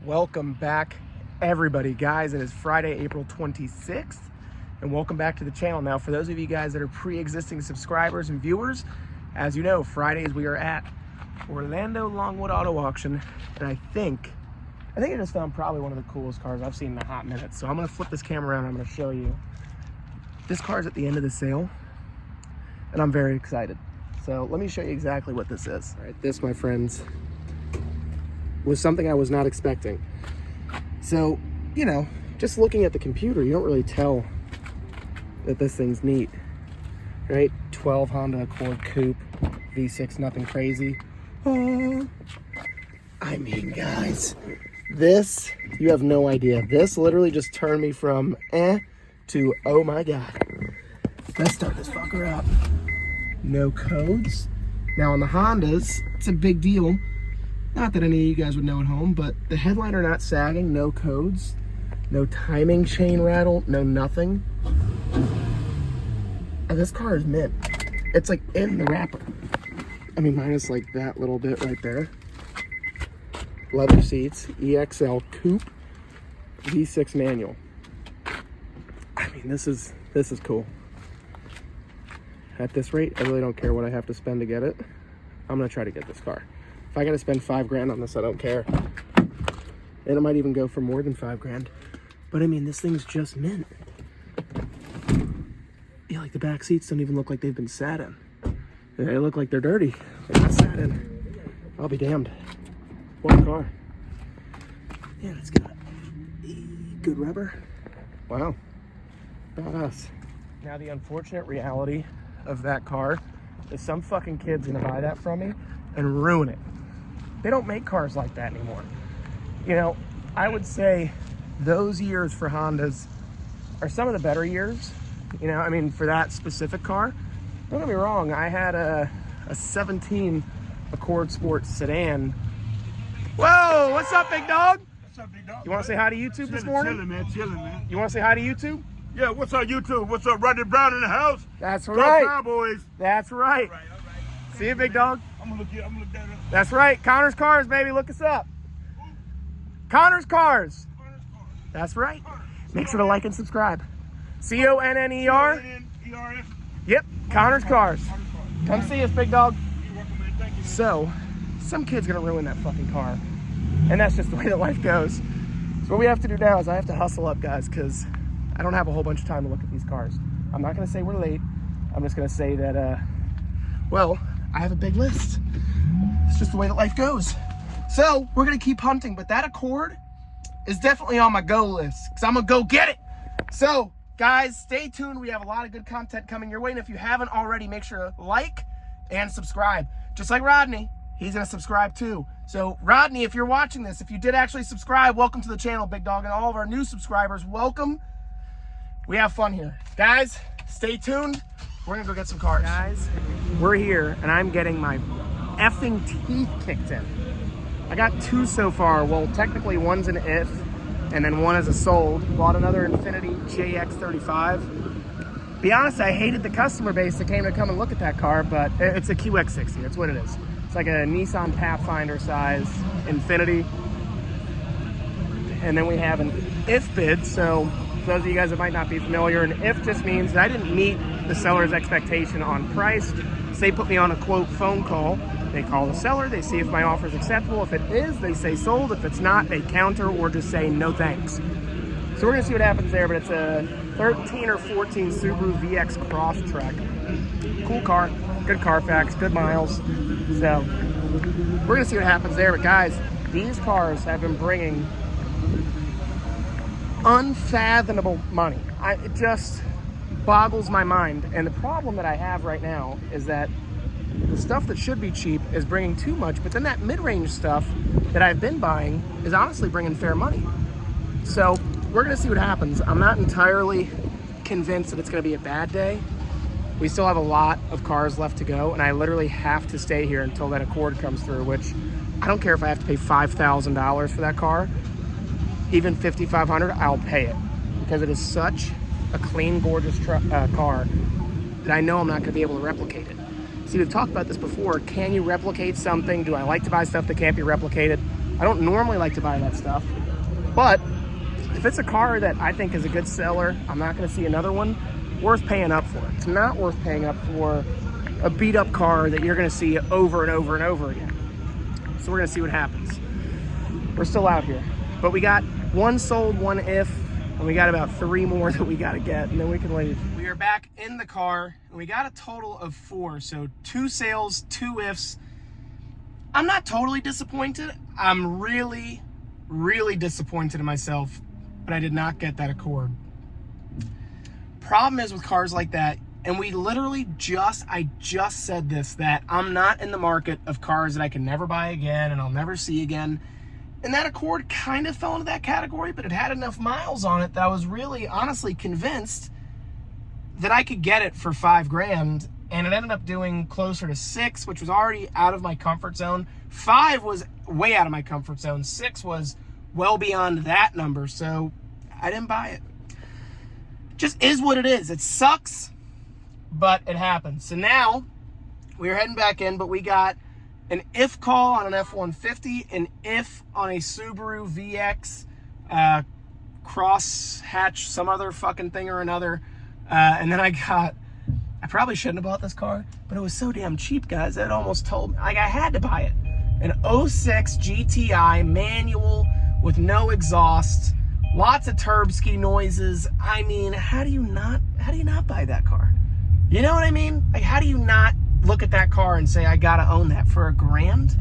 Welcome back, everybody. Guys, it is Friday, April 26th, and welcome back to the channel. Now, for those of you guys that are pre-existing subscribers and viewers, as you know, Fridays we are at Orlando Longwood Auto Auction, and I think I just found probably one of the coolest cars I've seen in a hot minute. So I'm going to flip this camera around and I'm going to show you. This car is at the end of the sale, and I'm very excited. So let me show you exactly what this is. All right, this, my friends, was something I was not expecting. So, you know, just looking at the computer, you don't really tell that this thing's neat, right? 12 Honda Accord Coupe, V6, nothing crazy. I mean, guys, this, you have no idea. This literally just turned me from to oh my God. Let's start this fucker up. No codes. Now on the Hondas, it's a big deal. Not that any of you guys would know at home, but the headlight are not sagging, no codes, no timing chain rattle, no nothing. And this car is mint. It's like in the wrapper. I mean, minus like that little bit right there. Leather seats, EXL coupe, V6 manual. I mean, this is cool. At this rate, I really don't care what I have to spend to get it. I'm gonna try to get this car. If I gotta spend $5 grand on this, I don't care. And it might even go for more than $5 grand. But I mean, this thing's just mint. Yeah, like the back seats don't even look like they've been sat in. They look like they're dirty. They're not sat in. I'll be damned. What a car. Yeah, it's got good rubber. Wow. Badass. Now the unfortunate reality of that car is some fucking kid's gonna buy that from me and ruin it. They don't make cars like that anymore. You know, I would say those years for Hondas are some of the better years. You know, I mean, for that specific car. Don't get me wrong, I had a 17 Accord Sport sedan. Whoa, what's up, big dog? What's up, big dog? You want to say hi to YouTube this morning? Chilling, man. You want to say hi to YouTube? Yeah, what's up, YouTube? What's up, Rodney Brown in the house? That's Go right. Cowboys. That's right. All right. See you, big dog. I'm gonna look that up. That's right. Connor's Cars, baby. Look us up. Connor's Cars. That's right. Make sure to like and subscribe. CONNER. CONNER. Yep. Connor's Cars. Come Right. see us, big dog. You're welcome, man. Thank you. So, some kid's gonna ruin that fucking car, and that's just the way that life goes. So what we have to do now is I have to hustle up, guys, because I don't have a whole bunch of time to look at these cars. I'm not gonna say we're late. I'm just gonna say that, well, I have a big list. It's just the way that life goes. So we're gonna keep hunting, but that Accord is definitely on my go list because I'm gonna go get it. So guys, stay tuned. We have a lot of good content coming your way, and if you haven't already, make sure to like and subscribe. Just like Rodney, he's gonna subscribe too. So Rodney, if you're watching this, if you did actually subscribe, welcome to the channel, big dog, and all of our new subscribers, welcome. We have fun here. Guys, stay tuned. We're gonna go get some cars. Guys, we're here, and I'm getting my effing teeth kicked in. I got two so far. Well, technically one's an if, and then one is a sold. Bought another Infiniti JX35. Be honest, I hated the customer base that came to come and look at that car, but it's a QX60, that's what it is. It's like a Nissan Pathfinder size Infiniti. And then we have an if bid, so for those of you guys that might not be familiar, an if just means that I didn't meet the seller's expectation on price. So they put me on a quote phone call. They call the seller, they see if my offer is acceptable. If it is, they say sold. If it's not, they counter or just say no thanks. So we're gonna see what happens there, but it's a 13 or 14 Subaru VX Crosstrek. Cool car, good Carfax, good miles. So we're gonna see what happens there, but guys, these cars have been bringing unfathomable money. It just boggles my mind. And the problem that I have right now is that the stuff that should be cheap is bringing too much, but then that mid-range stuff that I've been buying is honestly bringing fair money. So we're gonna see what happens. I'm not entirely convinced that it's gonna be a bad day. We still have a lot of cars left to go, and I literally have to stay here until that Accord comes through, which I don't care if I have to pay $5,000 for that car. Even $5,500, I'll pay it, because it is such a clean, gorgeous car that I know I'm not gonna be able to replicate it. See, we've talked about this before. Can you replicate something? Do I like to buy stuff that can't be replicated? I don't normally like to buy that stuff, but if it's a car that I think is a good seller, I'm not going to see another one, worth paying up for. It's not worth paying up for a beat up car that you're going to see over and over and over again. So we're going to see what happens. We're still out here, but we got one sold, one if, and we got about 3 more that we got to get, and then we can leave. We are back in the car, and we got a total of 4. So 2 sales, 2 ifs. I'm not totally disappointed. I'm really, really disappointed in myself, but I did not get that Accord. Problem is with cars like that, and we literally I just said this, that I'm not in the market of cars that I can never buy again and I'll never see again. And that Accord kind of fell into that category, but it had enough miles on it that I was really honestly convinced that I could get it for $5,000, and it ended up doing closer to 6, which was already out of my comfort zone. 5 was way out of my comfort zone. 6 was well beyond that number, so I didn't buy it. Just is what it is. It sucks, but it happens. So now we're heading back in, but we got an if call on an F-150, an if on a Subaru VX, cross hatch, some other fucking thing or another. And then I probably shouldn't have bought this car, but it was so damn cheap, guys, that it almost told me, like, I had to buy it. An 06 GTI manual with no exhaust, lots of turbski noises. I mean, how do you not buy that car? You know what I mean? Like, how do you not look at that car and say, I gotta own that for $1,000?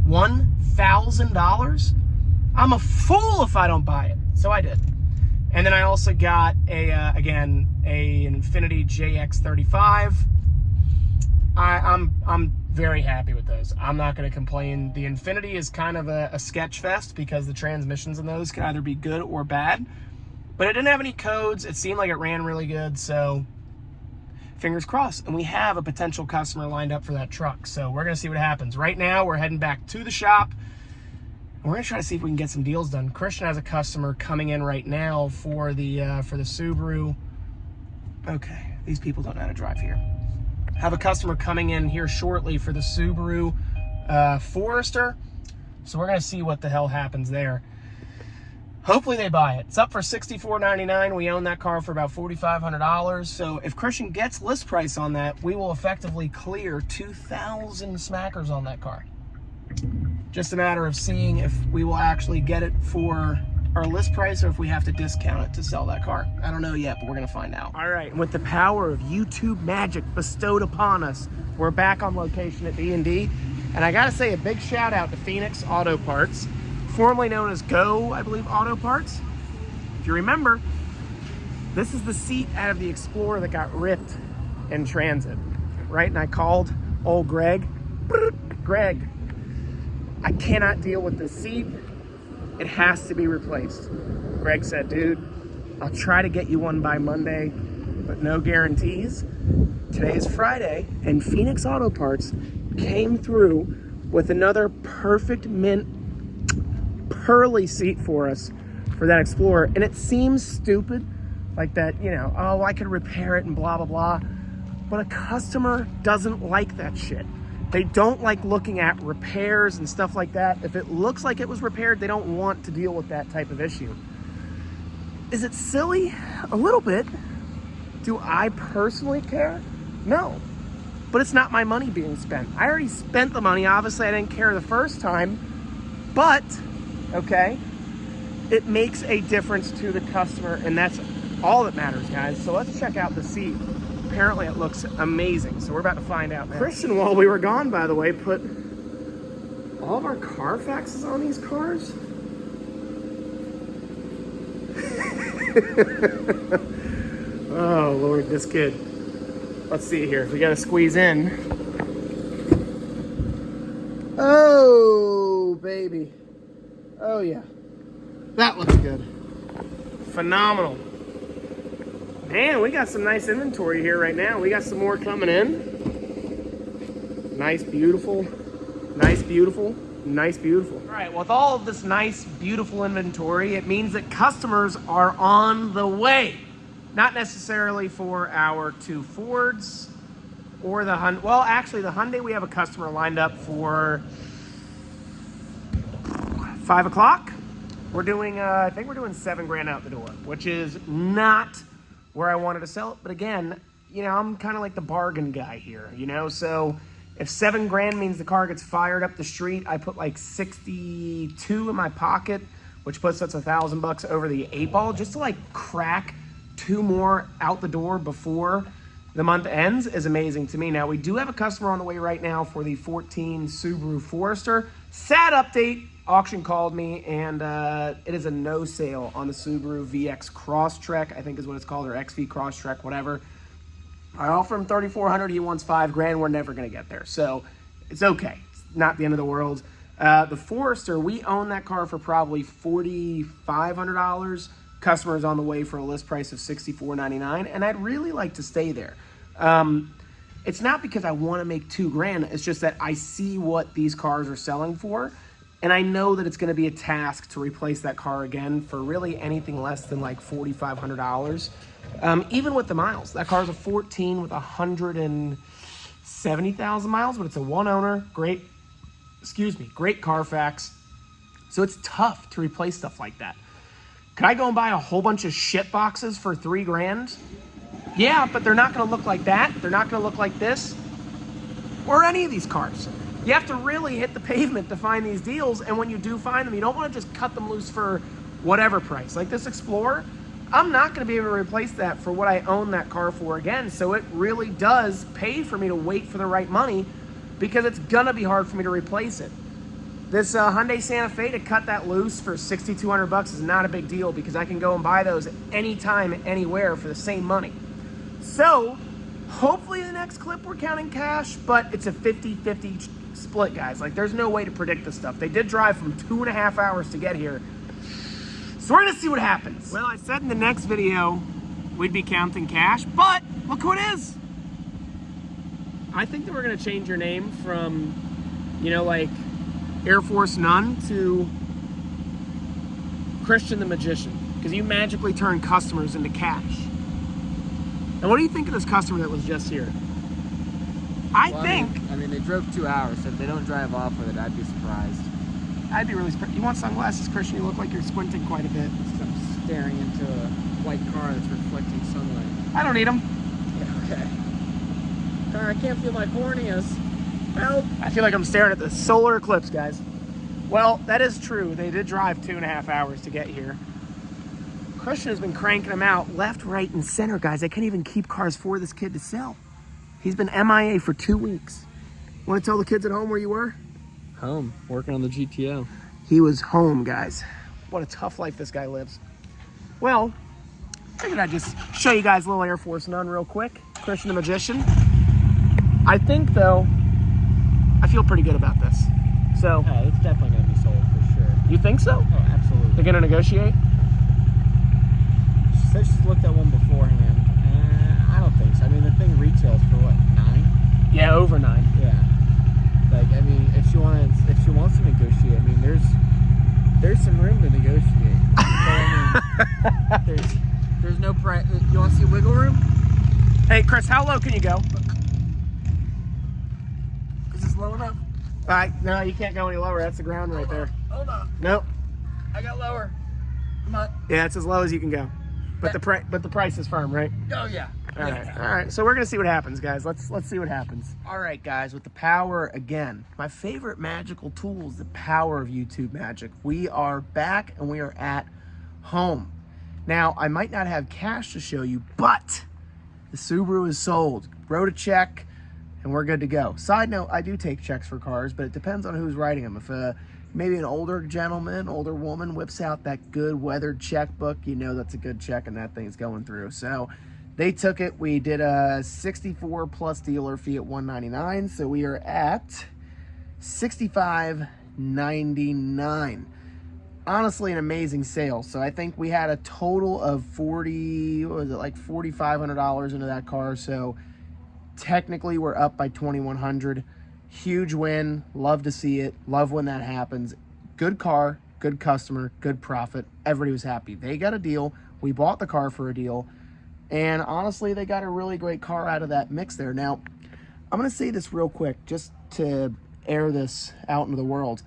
$1,000? I'm a fool if I don't buy it. So I did. And then I also got an Infiniti JX35. I'm very happy with those. I'm not going to complain. The Infiniti is kind of a sketch fest because the transmissions in those can either be good or bad. But it didn't have any codes. It seemed like it ran really good. So fingers crossed. And we have a potential customer lined up for that truck. So we're going to see what happens. Right now, we're heading back to the shop. We're going to try to see if we can get some deals done. Christian has a customer coming in right now for the Subaru. Okay, these people don't know how to drive here. Have a customer coming in here shortly for the Subaru Forester. So we're going to see what the hell happens there. Hopefully they buy it. It's up for $64.99. We own that car for about $4,500. So if Christian gets list price on that, we will effectively clear 2,000 smackers on that car. Just a matter of seeing if we will actually get it for our list price or if we have to discount it to sell that car. I don't know yet, but we're going to find out. All right, with the power of YouTube magic bestowed upon us, we're back on location at D&D. And I got to say a big shout out to Phoenix Auto Parts, formerly known as Go, I believe, Auto Parts. If you remember, this is the seat out of the Explorer that got ripped in transit, right? And I called old Greg. Greg, I cannot deal with this seat. It has to be replaced. Greg said, dude, I'll try to get you one by Monday, but no guarantees. Today is Friday, and Phoenix Auto Parts came through with another perfect mint pearly seat for us for that Explorer. And it seems stupid, like that, you know, oh, I could repair it and blah, blah, blah. But a customer doesn't like that shit. They don't like looking at repairs and stuff like that. If it looks like it was repaired, they don't want to deal with that type of issue. Is it silly? A little bit. Do I personally care? No. But it's not my money being spent. I already spent the money. Obviously, I didn't care the first time. But, okay, it makes a difference to the customer, and that's all that matters, guys. So let's check out the seat. Apparently it looks amazing, so we're about to find out now. Christian, while we were gone, by the way, put all of our Carfaxes on these cars. Oh, Lord, this kid. Let's see here, if we gotta squeeze in. Oh, baby. Oh, yeah. That looks good. Phenomenal. Man, we got some nice inventory here right now. We got some more coming in. Nice, beautiful. Nice, beautiful. Nice, beautiful. All right, with all of this nice, beautiful inventory, it means that customers are on the way. Not necessarily for our 2 Fords or the Hyundai. Well, actually, the Hyundai, we have a customer lined up for 5 o'clock. We're doing, I think we're doing $7,000 out the door, which is not where I wanted to sell it. But again, you know, I'm kind of like the bargain guy here, you know? So if $7,000 means the car gets fired up the street, I put like 62 in my pocket, which puts us $1,000 over the 8 ball, just to like crack 2 more out the door before the month ends is amazing to me. Now, we do have a customer on the way right now for the 14 Subaru Forester. Sad update, auction called me, and it is a no sale on the Subaru VX Crosstrek, I think is what it's called, or XV Crosstrek, whatever. I offer him $3,400, he wants $5,000, we're never gonna get there. So it's okay, it's not the end of the world. The Forester, we own that car for probably $4,500. Customer is on the way for a list price of $64.99, and I'd really like to stay there. It's not because I want to make $2,000. It's just that I see what these cars are selling for, and I know that it's going to be a task to replace that car again for really anything less than like $4,500. Even with the miles, that car's a 14 with 170,000 miles, but it's a 1-owner, great Carfax. So it's tough to replace stuff like that. Could I go and buy a whole bunch of shit boxes for $3,000? Yeah, but they're not gonna look like that. They're not gonna look like this, or any of these cars. You have to really hit the pavement to find these deals, and when you do find them, you don't wanna just cut them loose for whatever price. Like this Explorer, I'm not gonna be able to replace that for what I own that car for again, so it really does pay for me to wait for the right money, because it's gonna be hard for me to replace it. This Hyundai Santa Fe, to cut that loose for $6,200 is not a big deal, because I can go and buy those anytime, anywhere for the same money. So, hopefully the next clip we're counting cash, but it's a 50-50 split, guys. Like, there's no way to predict this stuff. They did drive from 2.5 hours to get here. So we're gonna see what happens. Well, I said in the next video we'd be counting cash, but look who it is. I think that we're gonna change your name from, you know, like Air Force Nun to Christian the Magician, because you magically turn customers into cash. And what do you think of this customer that was just here? I mean, they drove 2 hours, so if they don't drive off with it, I'd be surprised. I'd be really surprised. You want sunglasses, Christian? You look like you're squinting quite a bit. I'm staring into a white car that's reflecting sunlight. I don't need them. Yeah, okay. Car, I can't feel my corneas. Help! I feel like I'm staring at the solar eclipse, guys. Well, that is true. They did drive 2.5 hours to get here. Christian has been cranking them out left, right, and center, guys. I can't even keep cars for this kid to sell. He's been MIA for 2 weeks. Want to tell the kids at home where you were? Home, working on the GTO. He was home, guys. What a tough life this guy lives. Well, I figured I'd just show you guys a little Air Force Nun real quick. Christian the Magician. I think, though, I feel pretty good about this. So, It's definitely going to be sold for sure. you think so? Oh, absolutely. They're gonna negotiate? She said she's looked at one beforehand. I don't think so. I mean, the thing retails for what, 9? Yeah, over 9. Yeah. Like, I mean, if she wants to negotiate, I mean, there's some room to negotiate. So, I mean, there's no price. You want to see wiggle room? Hey, Chris, how low can you go? Is this low enough? No, you can't go any lower. That's the ground right there. Hold on. Nope. I got lower. Come on. Yeah, it's as low as you can go. But the price is firm, right? Oh yeah. All right. So we're gonna see what happens, guys. Let's see what happens. All right, guys. With the power again, my favorite magical tool is the power of YouTube magic. We are back and we are at home. Now, I might not have cash to show you, but the Subaru is sold. Wrote a check, and we're good to go. Side note: I do take checks for cars, but it depends on who's writing them. If maybe an older gentleman, older woman whips out that good weathered checkbook, you know that's a good check and that thing's going through. So they took it. We did a 64 plus dealer fee at $199, so we are at $65.99. Honestly, an amazing sale. So I think we had a total of $4,500 into that car. So technically we're up by $2,100. Huge win. Love to see it. Love when that happens. Good car, good customer, good profit. Everybody was happy. They got a deal. We bought the car for a deal. And honestly, they got a really great car out of that mix there. Now, I'm going to say this real quick just to air this out into the world.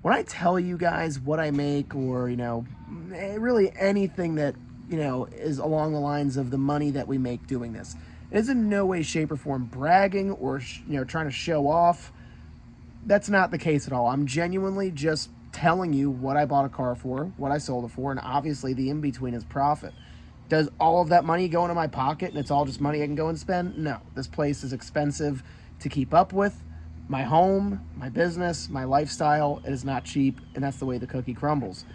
when I tell you guys what I make, or, you know, really anything that, you know, is along the lines of the money that we make doing this, it is in no way, shape, or form bragging or, you know, trying to show off. That's not the case at all. I'm genuinely just telling you what I bought a car for, what I sold it for, and obviously the in-between is profit. Does all of that money go into my pocket and it's all just money I can go and spend? No. This place is expensive to keep up with. My home, my business, my lifestyle, it is not cheap, and that's the way the cookie crumbles.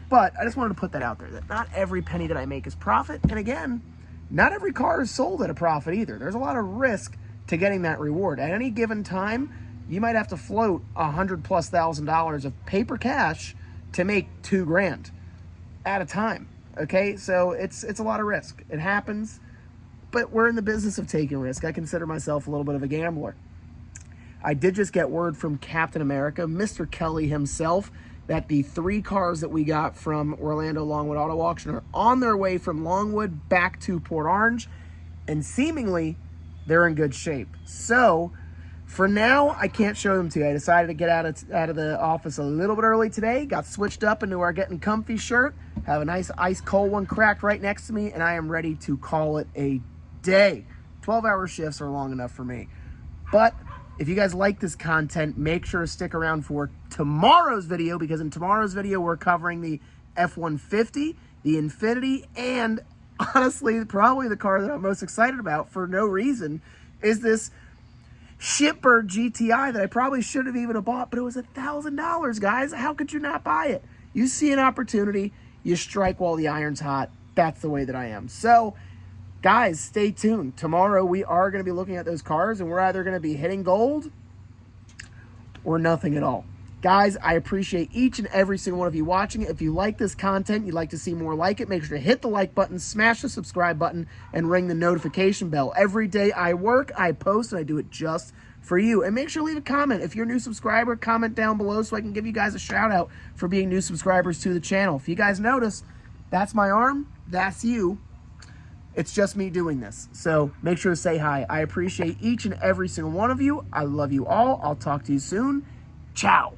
But I just wanted to put that out there, that not every penny that I make is profit. And again, not every car is sold at a profit either. There's a lot of risk to getting that reward. At any given time, you might have to float $100,000+ of paper cash to make $2,000 at a time. Okay, so it's a lot of risk. It happens, but we're in the business of taking risk. I consider myself a little bit of a gambler. I did just get word from Captain America, Mr. Kelly himself, that the 3 cars that we got from Orlando Longwood Auto Auction are on their way from Longwood back to Port Orange, and seemingly they're in good shape. So for now, I can't show them to you. I decided to get out of the office a little bit early today, got switched up into our Getting Comfy shirt, have a nice ice cold one cracked right next to me, and I am ready to call it a day. 12-hour shifts are long enough for me. But if you guys like this content, make sure to stick around for tomorrow's video, because in tomorrow's video, we're covering the F-150, the Infinity, and honestly, probably the car that I'm most excited about for no reason is this shitbird GTI that I probably should have even bought, but it was $1,000, guys. How could you not buy it? You see an opportunity, you strike while the iron's hot. That's the way that I am. So, guys, stay tuned. Tomorrow we are going to be looking at those cars, and we're either going to be hitting gold or nothing at all. Guys, I appreciate each and every single one of you watching. If you like this content, you'd like to see more like it, make sure to hit the like button, smash the subscribe button, and ring the notification bell. Every day I work, I post, and I do it just for you. And make sure to leave a comment. If you're a new subscriber, comment down below so I can give you guys a shout out for being new subscribers to the channel. If you guys notice, that's my arm, that's you. It's just me doing this. So make sure to say hi. I appreciate each and every single one of you. I love you all. I'll talk to you soon. Ciao.